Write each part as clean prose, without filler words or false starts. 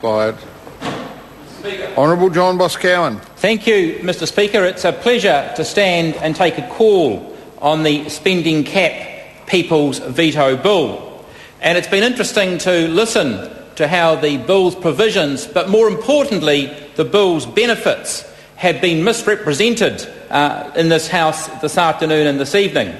Quiet. Honourable John Boscawen. Thank you, Mr Speaker. It's a pleasure to stand and take a call on the spending cap People's Veto Bill. And it's been interesting to listen to how the bill's provisions, but more importantly, the bill's benefits, have been misrepresented in this House this afternoon and this evening.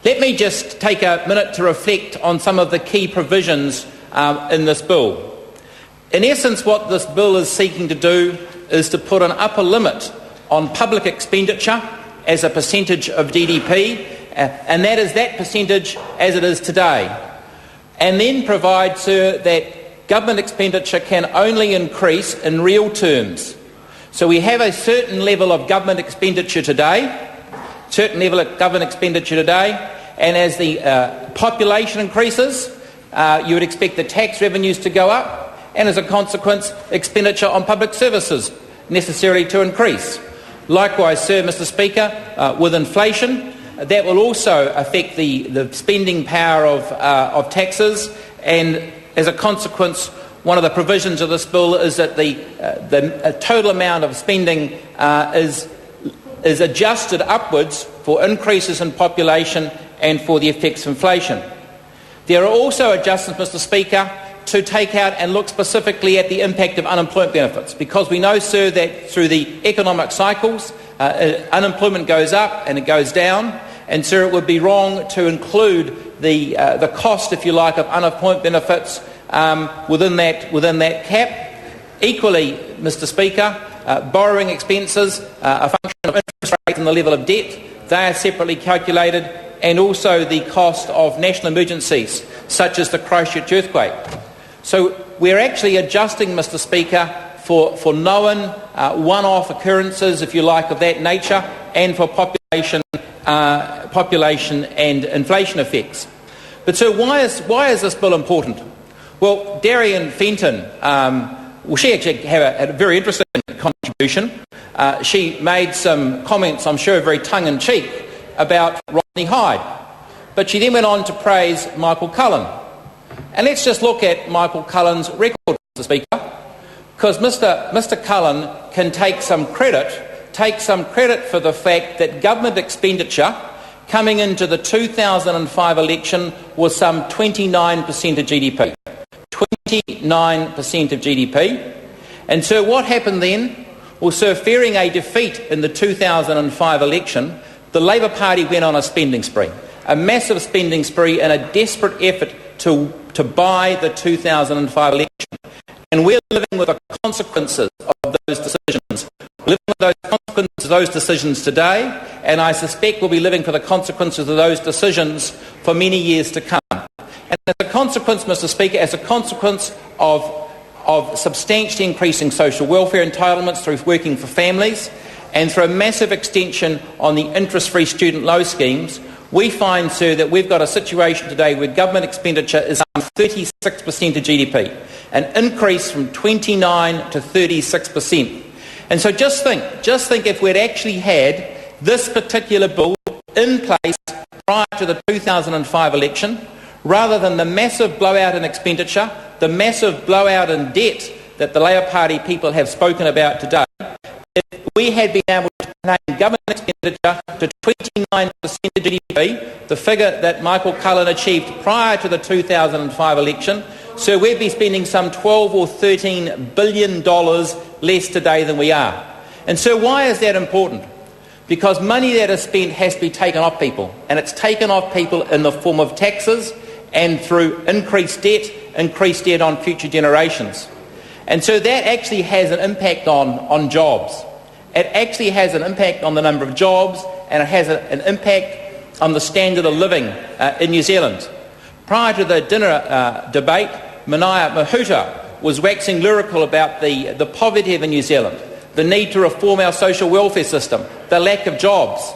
Let me just take a minute to reflect on some of the key provisions in this bill. In essence, what this bill is seeking to do is to put an upper limit on public expenditure as a percentage of GDP, and that is that percentage as it is today, and then provide, sir, that government expenditure can only increase in real terms. So we have a certain level of government expenditure today, and as the population increases, you would expect the tax revenues to go up, and as a consequence, expenditure on public services necessarily to increase. Likewise, sir, Mr Speaker, with inflation, that will also affect the spending power of taxes, and as a consequence, one of the provisions of this bill is that the total amount of spending is adjusted upwards for increases in population and for the effects of inflation. There are also adjustments, Mr Speaker, to take out and look specifically at the impact of unemployment benefits, because we know, sir, that through the economic cycles, unemployment goes up and it goes down, and sir, it would be wrong to include the cost, if you like, of unemployment benefits within that cap. Equally, Mr Speaker, borrowing expenses, a function of interest rates and the level of debt, they are separately calculated, and also the cost of national emergencies, such as the Christchurch earthquake. So we're actually adjusting, Mr Speaker, for known one-off occurrences, if you like, of that nature, and for population and inflation effects. But so why is this bill important? Well, Darian Fenton, she actually had a very interesting contribution. She made some comments, I'm sure, very tongue-in-cheek about Rodney Hyde. But she then went on to praise Michael Cullen. And let's just look at Michael Cullen's record, Mr Speaker, because Mr Cullen can take some credit for the fact that government expenditure coming into the 2005 election was some 29% of GDP. 29% of GDP. And so what happened then? Well, sir, fearing a defeat in the 2005 election, the Labour Party went on a spending spree, a massive spending spree in a desperate effort to buy the 2005 election. And we're living with the consequences of those decisions. We're living with those consequences of those decisions today, and I suspect we'll be living for the consequences of those decisions for many years to come. And as a consequence, Mr Speaker, as a consequence of substantially increasing social welfare entitlements through working for families, and through a massive extension on the interest-free student loan schemes, we find, sir, that we've got a situation today where government expenditure is 36% of GDP, an increase from 29 to 36%. And so just think if we'd actually had this particular bill in place prior to the 2005 election, rather than the massive blowout in expenditure, the massive blowout in debt that the Labour Party people have spoken about today, if we had been able to contain government expenditure to 29% of GDP, the figure that Michael Cullen achieved prior to the 2005 election, so we'd be spending some $12 or $13 billion less today than we are. And so why is that important? Because money that is spent has to be taken off people, and it's taken off people in the form of taxes and through increased debt on future generations. And so that actually has an impact on jobs. It actually has an impact on the number of jobs, and it has an impact on the standard of living in New Zealand. Prior to the dinner debate, Manaia Mahuta was waxing lyrical about the poverty of New Zealand, the need to reform our social welfare system, the lack of jobs.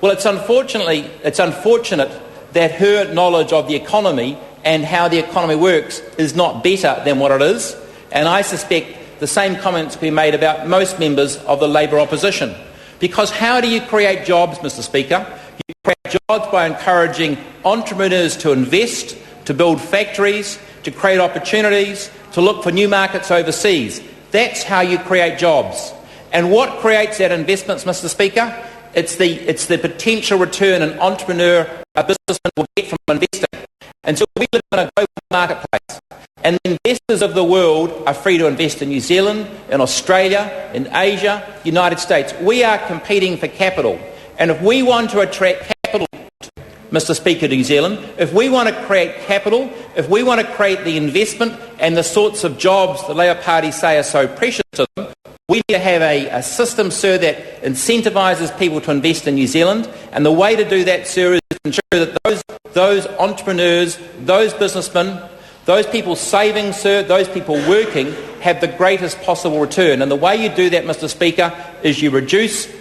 Well, it's unfortunate that her knowledge of the economy and how the economy works is not better than what it is, and I suspect the same comments can be made about most members of the Labour opposition. Because how do you create jobs, Mr Speaker? You create jobs by encouraging entrepreneurs to invest, to build factories, to create opportunities, to look for new markets overseas. That's how you create jobs. And what creates that investments, Mr. Speaker? It's the potential return an entrepreneur, a businessman will get from investing. And so we live in a global marketplace. And the investors of the world are free to invest in New Zealand, in Australia, in Asia, United States. We are competing for capital. And if we want to attract capital, Mr. Speaker, to New Zealand, if we want to create capital, if we want to create the investment and the sorts of jobs the Labour Party say are so precious to them, we need to have a system, sir, that incentivises people to invest in New Zealand. And the way to do that, sir, is to ensure that those entrepreneurs, those businessmen, those people saving, sir, those people working, have the greatest possible return. And the way you do that, Mr. Speaker, is you reduce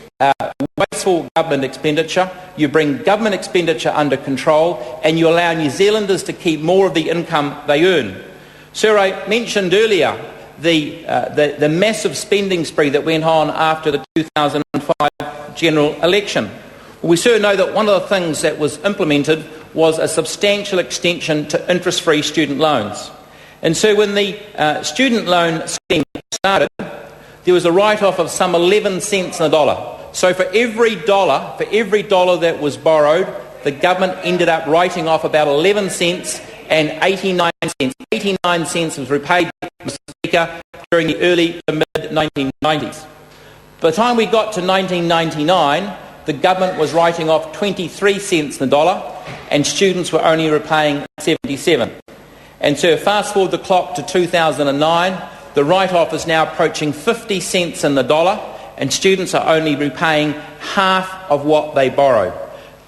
wasteful government expenditure, you bring government expenditure under control, and you allow New Zealanders to keep more of the income they earn. Sir, I mentioned earlier the massive spending spree that went on after the 2005 general election. Well, we sure know that one of the things that was implemented was a substantial extension to interest-free student loans. And so when the student loan scheme started, there was a write-off of some 11 cents in the dollar. So for every dollar that was borrowed, the government ended up writing off about 11 cents and 89 cents. 89 cents was repaid, Mr. Speaker, during the early to mid-1990s. By the time we got to 1999, the government was writing off 23 cents in the dollar and students were only repaying 77. And so fast forward the clock to 2009, the write-off is now approaching 50 cents in the dollar and students are only repaying half of what they borrowed.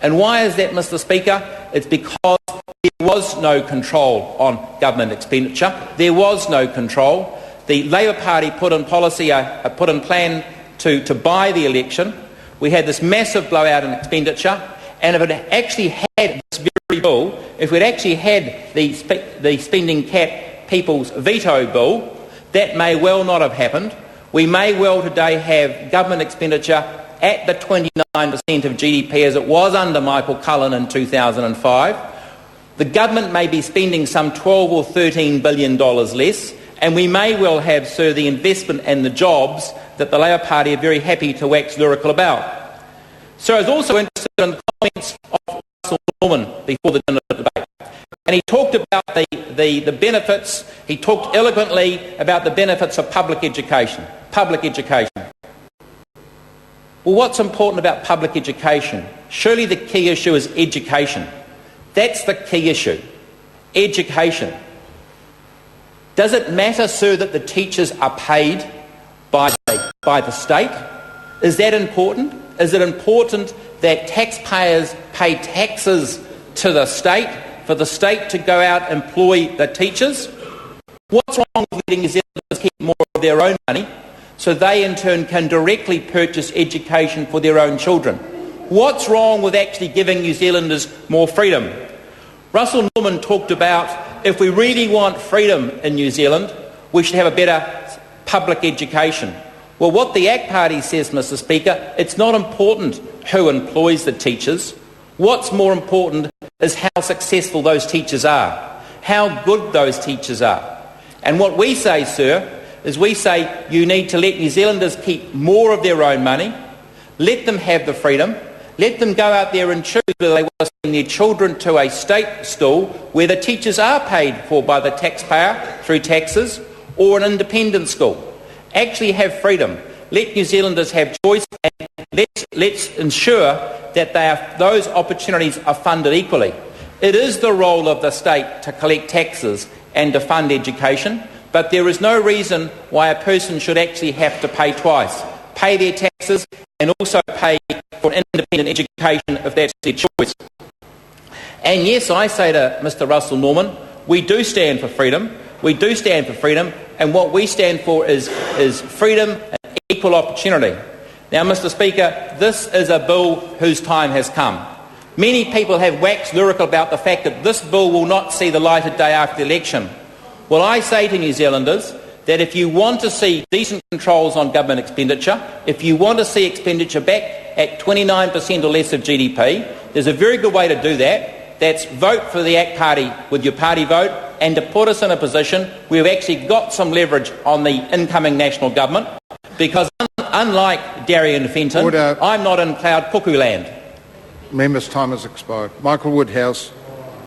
And why is that, Mr. Speaker? It's because there was no control on government expenditure. There was no control. The Labour Party put in plan to buy the election. We had this massive blowout in expenditure, and if it actually had this very bill, if we'd actually had the spending cap people's veto bill, that may well not have happened. We may well today have government expenditure at the 29% of GDP as it was under Michael Cullen in 2005. The government may be spending some $12 or $13 billion less, and we may well have, sir, the investment and the jobs that the Labour Party are very happy to wax lyrical about. So I was also interested in the comments of Russell Norman before the dinner debate. And he talked about the benefits, he talked eloquently about the benefits of public education. Public education. Well, what's important about public education? Surely the key issue is education. That's the key issue. Education. Does it matter, sir, that the teachers are paid by the state? Is that important? Is it important that taxpayers pay taxes to the state for the state to go out and employ the teachers? What's wrong with letting New Zealanders keep more of their own money so they in turn can directly purchase education for their own children? What's wrong with actually giving New Zealanders more freedom? Russell Norman talked about if we really want freedom in New Zealand, we should have a better public education. Well, what the ACT Party says, Mr. Speaker, it's not important who employs the teachers. What's more important is how successful those teachers are, how good those teachers are. And what we say, sir, is we say you need to let New Zealanders keep more of their own money, let them have the freedom, let them go out there and choose whether they want to send their children to a state school where the teachers are paid for by the taxpayer through taxes or an independent school. Actually have freedom. Let New Zealanders have choice and let's ensure that those opportunities are funded equally. It is the role of the state to collect taxes and to fund education, but there is no reason why a person should actually have to pay twice. Pay their taxes and also pay for an independent education if that's their choice. And yes, I say to Mr. Russell Norman, we do stand for freedom. We do stand for freedom, and what we stand for is freedom and equal opportunity. Now, Mr. Speaker, this is a bill whose time has come. Many people have waxed lyrical about the fact that this bill will not see the light of day after the election. Well, I say to New Zealanders that if you want to see decent controls on government expenditure, if you want to see expenditure back at 29% or less of GDP, there's a very good way to do that. That's vote for the ACT Party with your party vote, and to put us in a position where we've actually got some leverage on the incoming national government, because unlike Darien Fenton, I'm not in cloud cuckoo land. Member's time has expired. Michael Woodhouse.